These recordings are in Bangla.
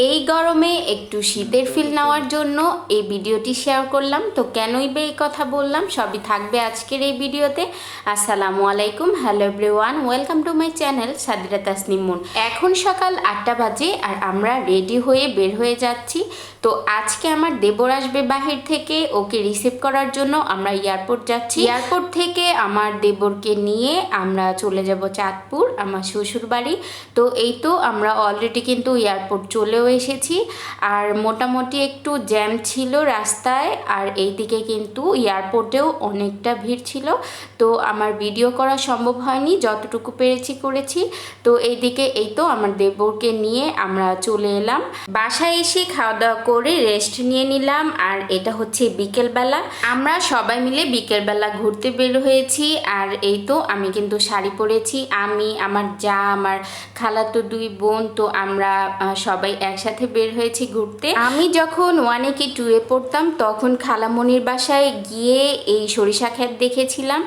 এই গরমে একটু শীতের ফিল নেওয়ার জন্য এই ভিডিওটি শেয়ার করলাম। তো কেনই বা এই কথা বললাম সবই থাকবে আজকের এই ভিডিওতে। আসসালামু আলাইকুম, hello everyone, welcome to my channel Sadeera Tasnim moon. এখন সকাল 8টা বাজে আর আমরা রেডি হয়ে বের হয়ে যাচ্ছি। তো আজকে আমার দেবর আসবে বাহির থেকে, ওকে রিসিভ করার জন্য আমরা এয়ারপোর্ট যাচ্ছি। এয়ারপোর্ট থেকে আমার দেবরকে নিয়ে আমরা চলে যাব চাঁদপুর, আমার শ্বশুর বাড়ি। তো এই তো আমরা অলরেডি কিন্তু এয়ারপোর্ট চলেও এসেছি। আর মোটামুটি একটু জ্যাম ছিল রাস্তায়, আর এইদিকে কিন্তু এয়ারপোর্টেও অনেকটা ভিড় ছিল। তো আমার ভিডিও করা সম্ভব হয়নি, যতটুকু পেরেছি করেছি। তো এইদিকে এই তো আমার দেবরকে নিয়ে আমরা চলে এলাম। বাসায় এসে খাওয়া দাওয়া করে রেস্ট নিয়ে নিলাম। আর এটা হচ্ছে বিকেলবেলা, আমরা সবাই মিলে বিকেলবেলা ঘুরতে বের হয়েছি। আর এই তো আমি কিন্তু শাড়ি পরেছি, আমি, আমার যা, আমার খালাতো দুই বোন, তো আমরা সবাই একসাথে বের হয়েছি ঘুরতে। আমি যখন 1 কি 2 পড়তাম তখন খালামণির বাসায় গিয়ে এই সরিষা ক্ষেত দেখেছিলাম।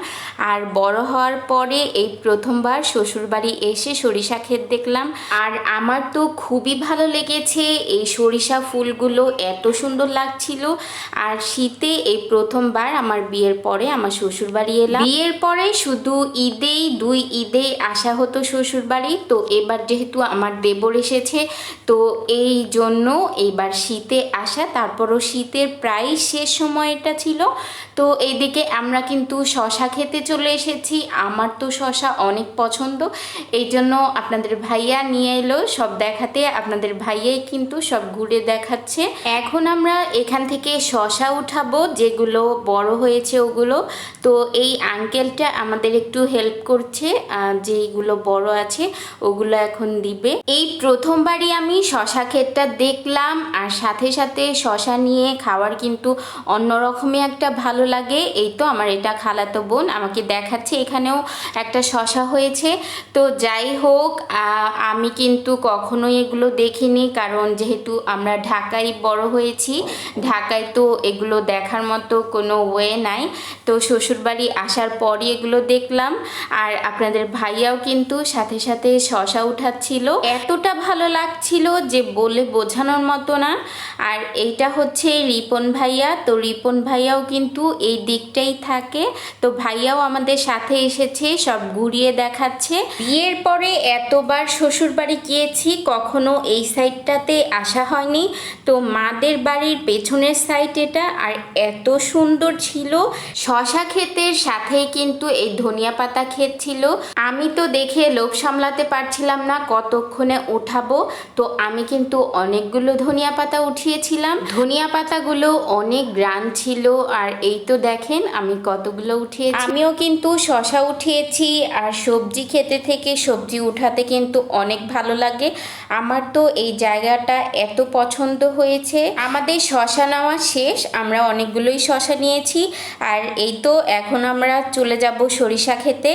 আর বড় হওয়ার পরে এই প্রথমবার শ্বশুরবাড়ি এসে সরিষা ক্ষেত দেখলাম। আর আমার তো খুবই ভালো লেগেছে, এই সরিষা ফুলগুলো এত সুন্দর লাগছিল। আর শীতে এই প্রথমবার আমার বিয়ের পরে আমার শ্বশুরবাড়ি এলাম। বিয়ের পরে শুধু ঈদেই, 2 ঈদেই আসা হতো শ্বশুরবাড়ি। তো এবার যেহেতু আমার দেবর এসেছে, তো এই জন্য এইবার শীতে আসা। তারপরও শীতের প্রায় শেষ সময়টা ছিল। তো এইদিকে আমরা কিন্তু শশা খেতে চলে এসেছি। আমার তো শশা অনেক পছন্দ, এই জন্য আপনাদের ভাইয়া নিয়ে এলো সব দেখাতে। আপনাদের ভাইয়াই কিন্তু সব ঘুরে দেখাচ্ছে। এখন আমরা এখান থেকে শশা উঠাবো, যেগুলো বড় হয়েছে ওগুলো। তো এই আঙ্কেলটা আমাদের একটু হেল্প করছে, যেগুলো বড় আছে ওগুলো এখন দিবে। এই প্রথমবারই আমি শশা ক্ষেতটা দেখলাম, আর সাথে সাথে শশা নিয়ে খাওয়ার কিন্তু অন্যরকমই একটা ভালো লাগে। এই তো আমার এটা খালাতো বোন আমাকে দেখাচ্ছে এখানেও একটা শশা হয়েছে। তো যাই হোক, আমি কিন্তু কখনোই এগুলো দেখিনি, কারণ যেহেতু আমরা ঢাকায় বড় হয়েছি, ঢাকায় তো এগুলো দেখার মতো কোনো ওয়ে নাই। তো শ্বশুরবাড়ি আসার পরই এগুলো দেখলাম। আর আপনাদের ভাইয়াও কিন্তু সাথে সাথে শশা উঠাচ্ছিল, এতটা ভালো লাগছিল যে বলে বোঝানোর মতো না। আর এইটা হচ্ছে রিপন ভাইয়া, তো রিপন ভাইয়াও কিন্তু এই দিকটাই থাকে। তো ভাইয়াও আমাদের সাথে এসেছে, সব ঘুরিয়ে দেখাচ্ছে। বিয়ের পরে এতবার শ্বশুর বাড়ি গিয়েছি, কখনো এই সাইডটাতে আসা হয়নি। তো মাদের বাড়ির পেছনের সাইড এটা, আর এত সুন্দর ছিল। শশা ক্ষেতের সাথেই কিন্তু এই ধনিয়া পাতা ক্ষেত ছিল। আমি তো দেখে লোভ সামলাতে পারছিলাম না কতক্ষণে উঠাবো। তো আমি কিন্তু অনেকগুলো ধনিয়া পাতা উঠিয়েছিলাম, ধনিয়া পাতাগুলো অনেক গ্রান ছিল। আর এই তো দেখেন আমি কতগুলো উঠিয়েছি। আমিও কিন্তু শশা উঠিয়েছি। আর সবজি খেতে থেকে সবজি উঠাতে কিন্তু অনেক ভালো লাগে। আমার তো এই জায়গাটা এত পছন্দ হয়েছে। আমাদের শশা নেওয়া শেষ, আমরা অনেকগুলোই শশা নিয়েছি। আর এই তো এখন আমরা চলে যাব সরিষা খেতে।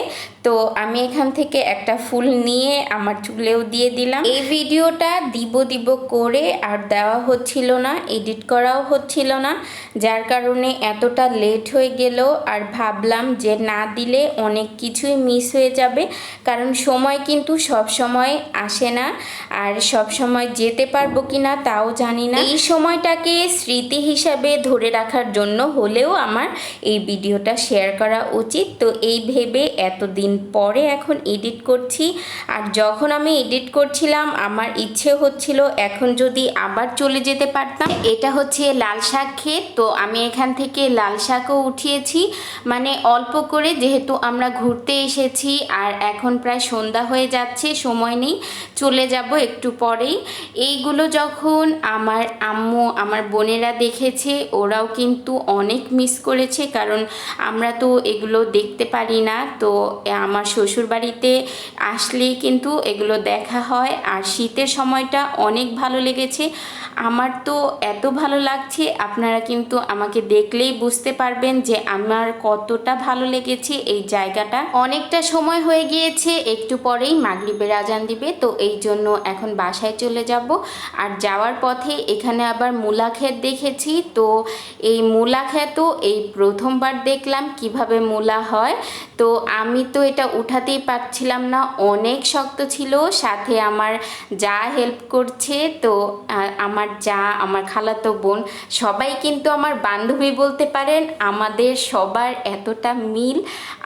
তো আমি এখান থেকে একটা ফুল নিয়ে আমার চুলেও দিয়ে দিলাম। এই ভিডিওটা দিব করে আর দেওয়া হচ্ছিল না, এডিট করাও হচ্ছিল না, যার কারণে এতটা লেট হয়ে গেল। আর ভাবলাম যে না দিলে অনেক কিছুই মিস হয়ে যাবে, কারণ সময় কিন্তু সব সময় আসে না, আর সব সময় যেতে পারবো কিনা তাও জানি না। এই সময়টাকে স্মৃতি হিসাবে ধরে রাখার জন্য হলেও আমার এই ভিডিওটা শেয়ার করা উচিত। তো এই ভেবে এতদিন পরে এখন এডিট করছি। আর যখন আমি এডিট করছিলাম আমার ইচ্ছে হচ্ছিল এখন যদি আবার চলে যেতে পারতাম। এটা হচ্ছে লাল শাক ক্ষেত, তো আমি এখান থেকে লাল শাকও উঠিয়েছি, মানে অল্প করে, যেহেতু আমরা ঘুরতে এসেছি। আর এখন প্রায় সন্ধ্যা হয়ে যাচ্ছে, সময় নেই, চলে যাব একটু পরেই। এইগুলো যখন আমার আম্মু, আমার বোনেরা দেখেছে, ওরাও কিন্তু অনেক মিস করেছে, কারণ আমরা তো এগুলো দেখতে পারি না। তো আমার শ্বশুরবাড়িতে আসলেই কিন্তু এগুলো দেখা হয়। আর শীতের সময়টা অনেক ভালো লেগেছে আমার, তো এত ভালো লাগছে, আপনারা কিন্তু আমাকে দেখলেই বুঝতে পারবেন যে আমার কতটা ভালো লেগেছে এই জায়গাটা। অনেকটা সময় হয়ে গিয়েছে, একটু পরেই মাগরিবের আজান দিবে। তো এই জন্য এখন বাসায় চলে যাব। আর যাওয়ার পথে এখানে আবার মূলা ক্ষেত দেখেছি। তো এই মূলা ক্ষেতও এই প্রথমবার দেখলাম কিভাবে মূলা হয়। তো আমি তো এটা উঠাতেই পারছিলাম না, অনেক শক্ত ছিল। সাথে আমার যা হেল্প করছে, তো আমার যা, আমার খালাতো বোন সবাই কিন্তু আমার বান্ধবী বলতে পারেন। আমাদের সবার এতটা মিল,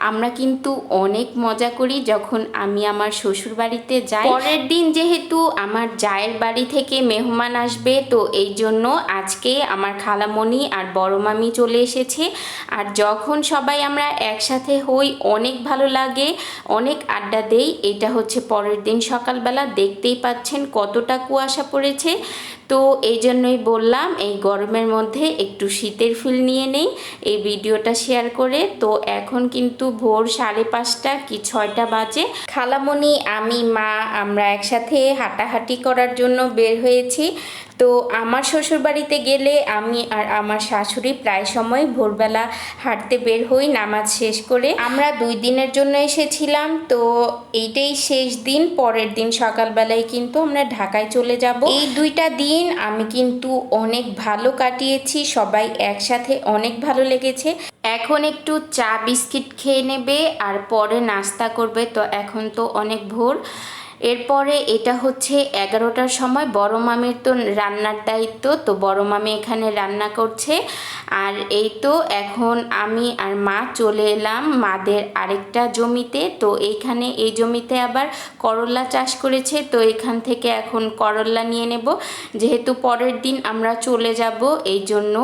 আমরা কিন্তু অনেক মজা করি যখন আমি আমার শ্বশুর বাড়িতে যাই। পরের দিন যেহেতু আমার জায়ের বাড়ি থেকে মেহমান আসবে, তো এই জন্য আজকে আমার খালামণি আর বড় মামি চলে এসেছে। আর যখন সবাই আমরা একসাথে হই অনেক ভালো লাগে, অনেক আড্ডা দেই। এটা হচ্ছে পরের দিন সকালবেলা, দেখতেই পাচ্ছেন কতটা কুয়াশা পড়েছে। তো এই জন্যই বললাম এই গরমের মধ্যে একটু শীতের ফিল নিয়ে নেই এই ভিডিওটা শেয়ার করে। তো এখন কিন্তু ভোর 5:30 কি 6টা বাজে। খালামণি, আমি, মা আমরা একসাথে হাঁটাহাঁটি করার জন্য বের হয়েছি। তো আমার শ্বশুর বাড়িতে গেলে আমি আর আমার শাশুড়ি প্রায় সময় ভোরবেলা হাঁটতে বের হই নামাজ শেষ করে। আমরা 2 দিনের জন্য এসেছিলাম, তো এইটাই শেষ দিন। পরের দিন সকালবেলায় কিন্তু আমরা ঢাকায় চলে যাব। এই 2টা দিন আমি কিন্তু অনেক ভালো কাটিয়েছি, সবাই একসাথে অনেক ভালো লেগেছে। এখন একটু চা বিস্কিট খেয়ে নেবে আর পরে নাস্তা করবে। তো এখন তো অনেক ভোর। এরপরে এটা হচ্ছে 11টার সময়। বড় মামির তো রান্নার দায়িত্ব, তো বড় মামি এখানে রান্না করছে। আর এই তো এখন আমি আর মা চলে এলাম মাদের আরেকটা জমিতে। তো এইখানে এই জমিতে আবার করলা চাষ করেছে, তো এখান থেকে এখন করলা নিয়ে নেব। যেহেতু পরের দিন আমরা চলে যাব, এই জন্য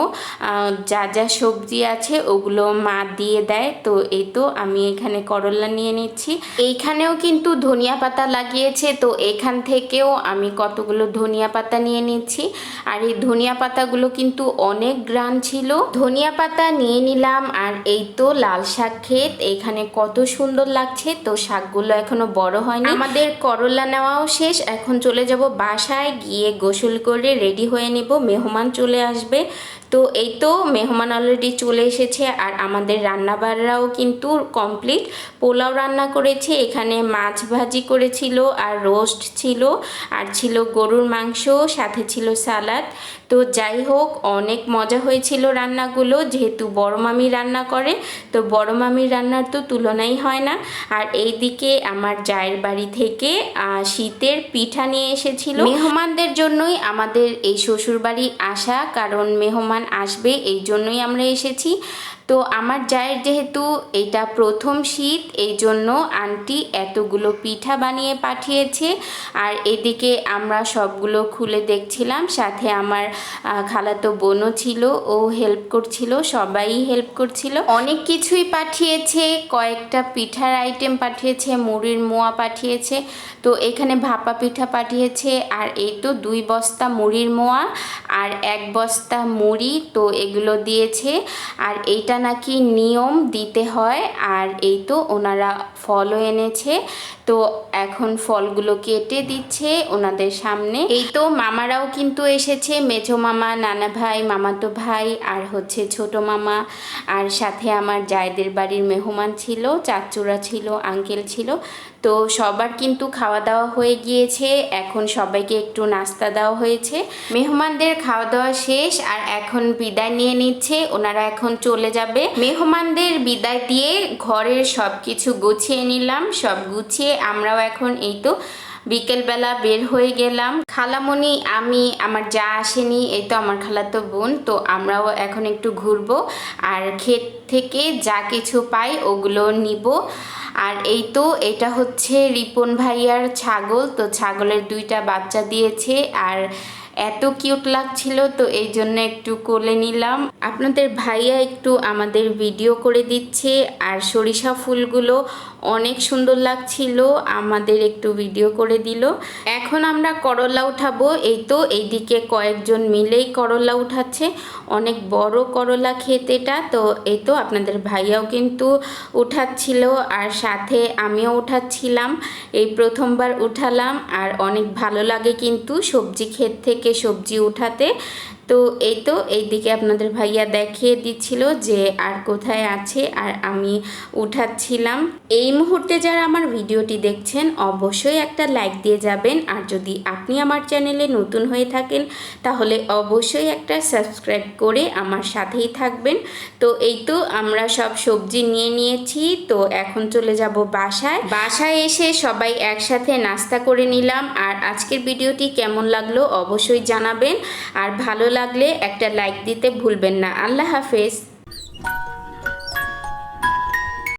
যা যা সবজি আছে ওগুলো মা দিয়ে দেয়। তো এই তো আমি এখানে করলা নিয়ে নিচ্ছি। এইখানেও কিন্তু ধনিয়া পাতা লাগিয়ে, তো এখান থেকেও আমি কতগুলো ধনিয়া পাতা নিয়ে নিচ্ছি। আর এই ধনিয়া পাতাগুলো কিন্তু অনেক গ্রান ছিল। ধনিয়া পাতা নিয়ে নিলাম। আর এই তো লাল শাক ক্ষেত, এখানে কত সুন্দর লাগছে। তো শাকগুলো এখনো বড় হয়নি। আমাদের করলা নেওয়াও শেষ। এখন চলে যাব বাসায়, গিয়ে গোসল করে রেডি হয়ে নিব, মেহমান চলে আসবে। তো এই তো মেহমান অলরেডি চলে এসেছে। আর আমাদের রান্নাবাড়াও কিন্তু কমপ্লিট। পোলাও রান্না করেছে, এখানে মাছ ভাজি করেছিল, আর রোস্ট ছিল, আর ছিল গরুর মাংস, সাথে ছিল সালাদ। তো যাই হোক, অনেক মজা হয়েছিল রান্নাগুলো। যেহেতু বড় মামি রান্না করে, তো বড় মামির রান্নার তো তুলনাই হয় না। আর এইদিকে আমার জায়ের বাড়ি থেকে শীতের পিঠা নিয়ে এসেছিল। মেহমানদের জন্যই আমাদের এই শ্বশুর বাড়ি আসা, কারণ মেহমান আসবে এই জন্যই আমরা এসেছি। তো আমার জায়ের যেহেতু এটা প্রথম শীত, এই জন্য আন্টি এতগুলো পিঠা বানিয়ে পাঠিয়েছে। আর এদিকে আমরা সবগুলো খুলে দেখছিলাম, সাথে আমার খালাতো বোনও ছিল, ও হেল্প করছিল, সবাই হেল্প করছিল। অনেক কিছুই পাঠিয়েছে, কয়েকটা পিঠার আইটেম পাঠিয়েছে, মুড়ির মোয়া পাঠিয়েছে, তো এখানে ভাপা পিঠা পাঠিয়েছে। আর এই তো 2 বস্তা মুড়ির মোয়া আর 1 বস্তা মুড়ি, তো এগুলো দিয়েছে। আর এইটা নাকি নিয়ম দিতে হয়। আর এই তো ওনারা ফলও এনেছে, তো এখন ফলগুলো কেটে দিচ্ছে ওনাদের সামনে। এই তো মামারাও কিন্তু এসেছে, মেজো মামা, নানা ভাই, মামাতো ভাই, আর হচ্ছে ছোট মামা, আর সাথে আমার জায়েদের বাড়ির মেহমান ছিল, চাচুরা ছিল, আঙ্কেল ছিল। তো সবার কিন্তু খাওয়া দাওয়া হয়ে গিয়েছে। এখন সবাইকে একটু নাস্তা দেওয়া হয়েছে। মেহমানদের খাওয়া দাওয়া শেষ, আর এখন বিদায় নিয়ে নিচ্ছে। ওনারা এখন চলে যাবে। মেহমানদের বিদায় দিয়ে ঘরের সব কিছু গুছিয়ে নিলাম। সব গুছিয়ে আমরাও এখন এই তো বিকেলবেলা বের হয়ে গেলাম। খালামণি, আমি, আমার যা আসেনি, এই তো আমার খালাতো বোন, তো আমরাও এখন একটু ঘুরবো আর ক্ষেত থেকে যা কিছু পাই ওগুলো নিব। আর এই তো এটা হচ্ছে রিপন ভাইয়ার ছাগল, তো ছাগলের 2টা বাচ্চা দিয়েছে। আর এত কিউট লাগছিল, তো এই জন্য একটু কোলে নিলাম। আপনাদের ভাইয়া একটু আমাদের ভিডিও করে দিচ্ছে। আর সরিষা ফুলগুলো অনেক সুন্দর লাগছিল, আমাদের একটু ভিডিও করে দিল। এখন আমরা করলা উঠাবো। এই তো এইদিকে কয়েকজন মিলেই করলা উঠাচ্ছে, অনেক বড় করলা ক্ষেত এটা। তো এই তো আপনাদের ভাইয়াও কিন্তু উঠাচ্ছিল, আর সাথে আমিও উঠাচ্ছিলাম। এই প্রথমবার উঠালাম, আর অনেক ভালো লাগে কিন্তু সবজি ক্ষেত থেকে সবজি উঠাতে। তো এইদিকে আপনাদের ভাইয়া দেখিয়ে দিচ্ছিল যে আর কোথায় আছে, আর আমি উঠাচ্ছিলাম। এই মুহূর্তে যারা আমার ভিডিওটি দেখছেন অবশ্যই একটা লাইক দিয়ে যাবেন, আর যদি আপনি আমার চ্যানেলে নতুন হয়ে থাকেন তাহলে অবশ্যই একটা সাবস্ক্রাইব করে আমার সাথেই থাকবেন। তো আমরা সব সবজি নিয়ে নিয়েছি, তো এখন চলে যাব বাসায় এসে সবাই একসাথে নাস্তা করে নিলাম। আর আজকের ভিডিওটি কেমন লাগলো অবশ্যই জানাবেন, আর ভালো লাগলে একটা লাইক দিতে ভুলবেন না। আল্লাহ হাফেজ।